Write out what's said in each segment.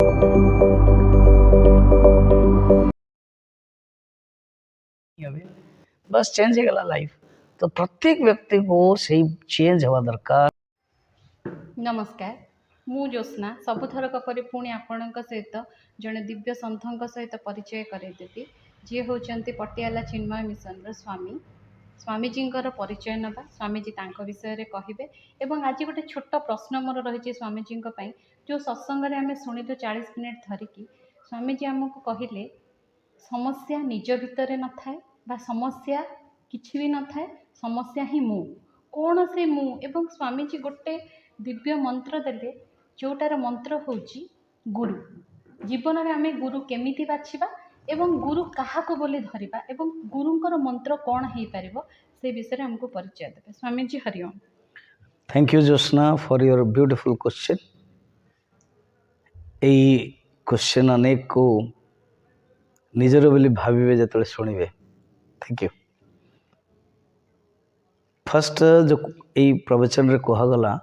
बस चेंज हो गला लाइफ। तो प्रत्येक व्यक्ति को सही चेंज हवा दरकार। नमस्कार, मु ज्योत्स्ना सबुथरक परि पुणी आपणक सहित जड़े दिव्य सन्थों सहित परिचय करदेवी जी होती पटियाला चिन्मय मिशन स्वामी स्वामीजी परिचय नवा स्वामीजी विषय कहे। और आज गोटे छोट प्रश्न मोर रही स्वामीजी जो सत्संग आम शुणिलु 40 मिनिट धरिकी स्वामीजी आमको कहले समस्या निज भितर न थाए बा समस्या किछि भी न थाए, समस्या ही मु कौन से मु। एवं स्वामीजी गोटे दिव्य मंत्र देले जोटार मंत्र होची गुरु। जीवन में आम गुरु केमिति बाछिबा एवं गुरु काहा को बोली धरिबा एवं गुरुंकर मंत्र कौन हो पार से विषय हमको परिचय देवे। Swamiji Hariom. Thank you Jyotsna for your beautiful question. यही क्वेश्चन अनेक को निजर बोली भाविबे जतले सुनिबे। Thank you. फर्स्ट जो यही प्रवचन रे कहगला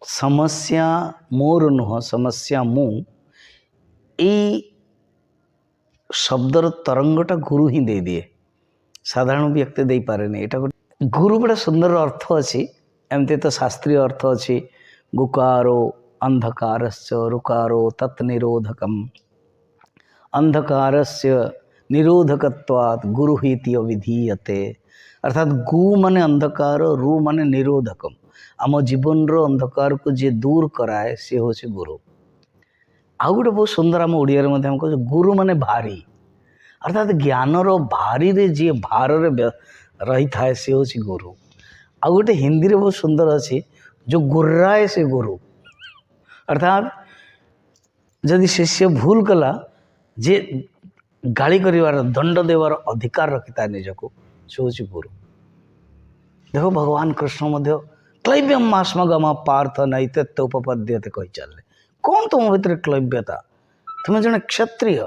समस्या मोर नुह समस्या मु, यही शब्दर तरंगटा गुरु ही दे दिए, साधारण व्यक्ति दे पारे नहीं। एटा गुरु बड़ा सुंदर अर्थ अच्छी, एमती तो शास्त्रीय अर्थ अच्छी गुकारो अंधकारस्य रुकारो तत्निरोधकम अंधकारस्य निरोधकत्वात् गुरु हिति अविधीयते। अर्थात गु माने अंधकार, रु माने निरोधकम। आम जीवन रो अंधकार को जे दूर कराए सी हूँ गुरु। आउ गोटे बहुत सुंदर आम ओडिया गुरु माने भारी, अर्थात ज्ञान रो भारी रे जी भार रे रही थाए सी हूँ गुरु। आउ गोटे हिंदी रे बहुत सुंदर अच्छी जो गुर्राए से गुरु। अर्थात जदि शिष्य भूल कला जे गाली करिवार दंड देवार अधिकार रखिता निजको से हूँ गुरु। देखो भगवान कृष्ण मध्य क्लैब्यम मास्मगम पार्थ नैतत्योपपद्यते कही चलले। कौन तुम भीतर क्लैब्यता? तुम्हें जड़े क्षत्रिय,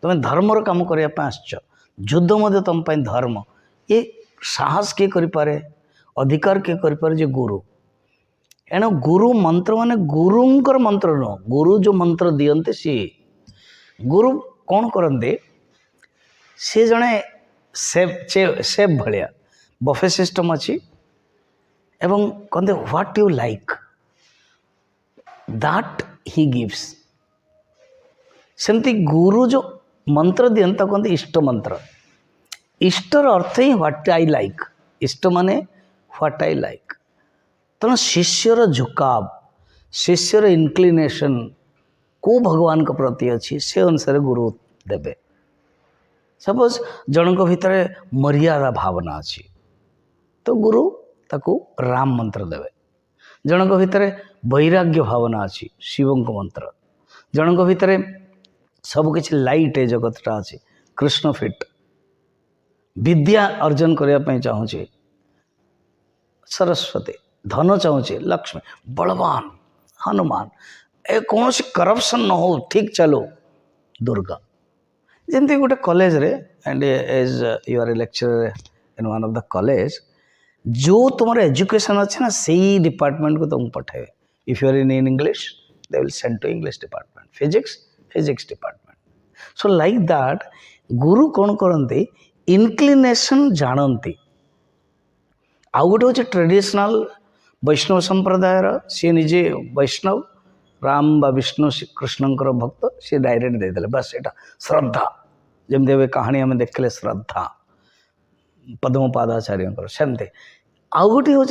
तुम्हें धर्मर काम करने आसच, युद्ध मध्य तुम धर्म। ये साहस किए करें, अधिकार किए करें जे गुरु। एणु गुरु मंत्र माने गुरुंकर मंत्र न, गुरु जो मंत्र दियंते सी गुरु कौन करते सी जड़े सेफ भाया बफे सिस्टम अच्छी एवं कहते what you like that he gives. सेमती गुरु जो मंत्र दियंता कहते इष्ट मंत्र। इष्टर अर्थ ही व्हाट आई लाइक। इष्ट माने व्हाट आई लाइक। तेणु शिष्यर झुकाव, शिष्यर इनक्लिनेशन को भगवान के प्रति अच्छी से अनुसार गुरु देवे। सपोज जनक भितर मर्यादा भावना अच्छी तो गुरु ताकू राम मंत्र देवे। जनक भितर वैराग्य भावना अच्छी शिवंक मंत्र। जनक भितर सब किछि लाइट ए जगतटा अच्छी कृष्ण फिट। विद्या अर्जन करने चाहूँचे सरस्वती, धन चाहूँचे लक्ष्मी, बलवान हनुमान, ए कौन सी करप्शन न हो ठीक चलो दुर्गा। जमती गोटे कॉलेज रे and as you are a lecturer in one of the college, जो तुम्हारा एजुकेशन अच्छे ना सही डिपार्टमेंट को तुम पठाए। If you are in English they will send to English department, physics department. So like that गुरु कौन करते इनक्लिनेशन जानती। आउ गोटे हूँ ट्रेडिशनल वैष्णव संप्रदायर, सी निजे वैष्णव राम बा विष्णु कृष्णंकर भक्त, सी डायरेक्ट देदेले बस एटा श्रद्धा। जमती ए कहानी आम देखले श्रद्धा पद्मपादाचार्य सेमती। आउ गोटे हूँ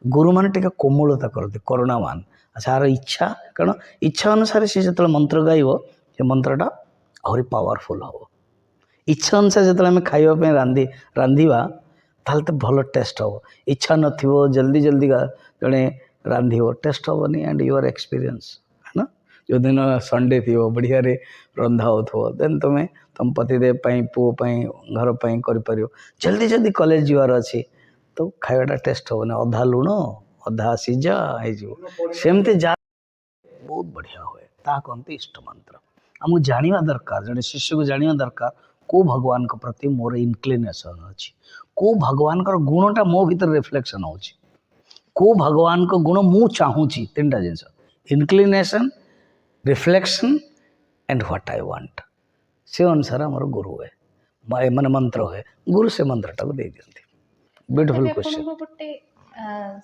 गुरु मैंने टे कोमलता करते करुणावान। अच्छा यार इच्छा, कारण इच्छा अनुसार सी जो मंत्र गाइब से मंत्रटा आहरी पावरफुल हम। इच्छा अनुसार जो आम खावाई रांधिबा ताल तो भल टेस्ट हम। इच्छा नथिबो जल्दी जल्दी जड़े रांधिबो टेस्ट हेनी एंड यूर एक्सपीरियंस है ना। जो दिन संडे थी बढ़िया रे रंधा हो देन तुम पतिदेव पुओ घर कर जल्दी जल्दी कॉलेज जीवार अच्छी तो खावाटा टेस्ट हेनी। अधा लुण अधा सीजा सेमती जा बहुत बढ़िया हुए ता कहते इष्ट मंत्र। आमको जाना दरकार, जड़े शिष्य को जाना दरकार को भगवान के प्रति मोर इनक्लिनेशन अच्छी, को भगवान का गुणटा मो भीतर रिफ्लेक्शन हो, को भगवान को गुण मु चाहूँगी। तीन टा जिनस inclination reflection and what I want से अनुसार आमर गुरु है माने मंत्र है गुरु से मंत्रटा को दे दियंती ब्यूटीफुल क्वेश्चन गोटे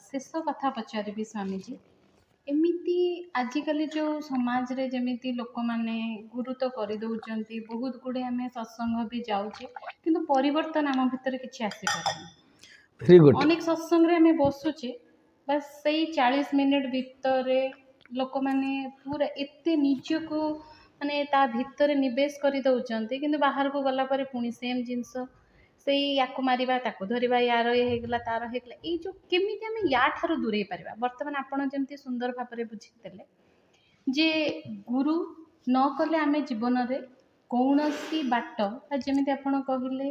शेष कथा पचारि स्वामी जी एमिति आजिकल जो समाज रे जेमिति लोक माने गुरु तो कर दउचंती बहुत गुडे आमे सत्संग भी जाउचे किंतु परिवर्तन आम भितर किछि आसी पारनी वेरी गुड अनेक सत्संग रे आमे बसुचे बस सही 40 मिनिट भितर लोक माने पूरा एते नीचे को माने ता भितर निवेश कर दउचंती किंतु बाहर को गला पर पुणी सेम जिंस से याकू मारिबा ताकू धरिबा यार ये हेगला तार हेगला ए जो केमिति हमें या ठारो दूरे परिबा वर्तमान आपण जेमति सुंदर भाबरे बुझितेले जे गुरु न कले आमे जीवन रे कौनसी बाट जेमिति आपण कहिले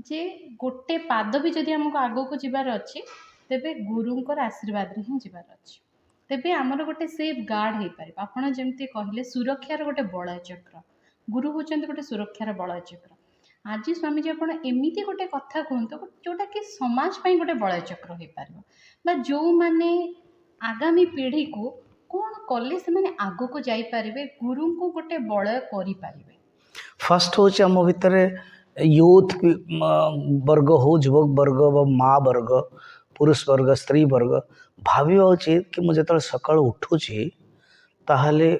जे गोटे पाद भी जदि हमको आगो को जीवार अच्छी तेबे गुरुंकर आशीर्वाद रे ही जीवार अच्छी तेबे आमर गोटे सेफ गार्ड हो पार आपण जेमति कहले सुरक्षार गोटे बलय चक्र गुरु होचंती गोटे सुरक्षार बलय चक्र आज स्वामीजी आपण एमिति गोटे कथा कहतु जोटा कि समाज पाई गोटे बलय चक्र हो पार जो माने आगामी पीढ़ी को कौन कले से माने आगो को जाई पारिबे गुरु को गोटे बलय करि पारिबे फर्स्ट होचे हम भितर यूथ वर्ग हो युवक वर्ग माँ वर्ग पुरुष वर्ग स्त्री वर्ग भाविबा उचित कि मुझे जो सकाल उठुची ताहले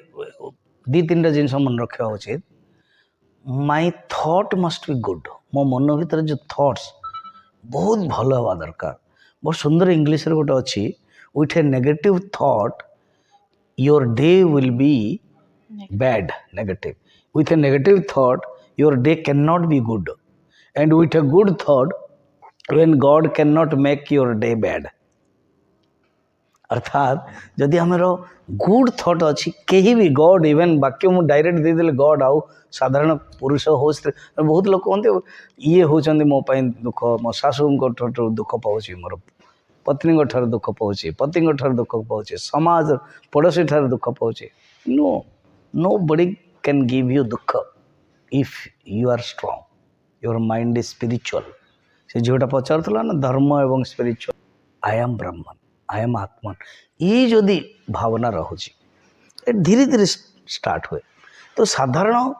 दी तीन जिन मन रखा उचित my thought must be good मो मन भीतर जो थॉट्स बहुत भल हवा दरकार बहुत सुंदर इंग्लिश गोटे अच्छी with A negative thought your day will be bad negative with a negative thought your day cannot be good and with a good thought when God cannot make your day bad अर्थात जदि हमरो good thought अच्छी कहीं भी God even बाकी मुझे direct दे देले God आउ साधारण पुरुष हो स्त्री बहुत लोग कहते ये होचंदी मो पाई दुख मो सासू को दुख पाउची मोर पत्नी ठार दुख पाउची पति ठार दुख पाउची समाज पड़ोसी ठार दुख पाउची nobody can give you dukha if you are strong your mind is spiritual से जोटा पचारथला ना धर्म एवं spiritual I am Brahman I am आत्मन ये जदि भावना रहुची धीरे धीरे स्टार्ट हुए तो साधारण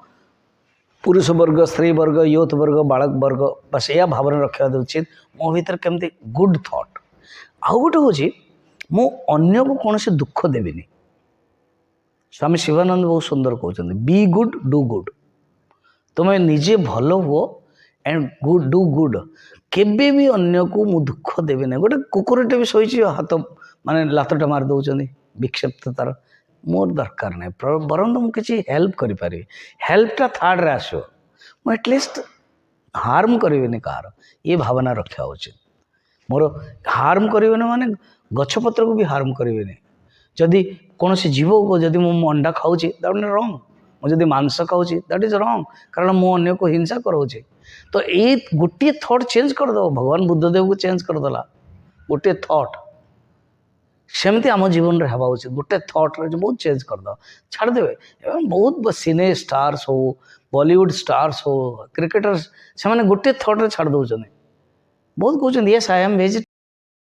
पुरुष वर्ग स्त्री वर्ग यूथ वर्ग बालक वर्ग बस या भावना रखा उचित मो भीतर केमती गुड थॉट आउ गोटे हूँ मु अन्य को कौन से दुख देविनी स्वामी शिवानंद बहुत सुंदर कहते बी गुड डू गुड तुम्हें निजे भल हुओ एंड गुड डू गुड केबे भी अन्य को मु दुख देवी ना गोटे कुकुरटे भी शोची हाथ माने लातटा मार दौरान विक्षिप्त तार मोर दरकार ना बरं तो मुझे हेल्प करें हेल्पटा थार्ड रे आसो मु एटलिस्ट हार्म करें कहार ये भावना रखा उचित मोर हार्म करें माने गछपत्र को भी हार्म करें जदि कौन जीव को जदि मु अंडा खाऊँ दैट इज रॉन्ग मुझे मांस खाऊँ दैट इज रॉन्ग कारण मु अन्य को हिंसा कराऊे तो ये गोटे थॉट चेंज करदेव भगवान बुद्धदेव को चेंज करदेला गोटे थॉट सेमती आम जीवन में हवा उचित गोटे थॉट रे बहुत चेंज करदेव छाड़देवे बहुत सिने स्टार्स हो बॉलीवुड स्टार्स हो क्रिकेटर्स से गोटे थॉट रे छाड़ दौरान बहुत कहते यस आई एम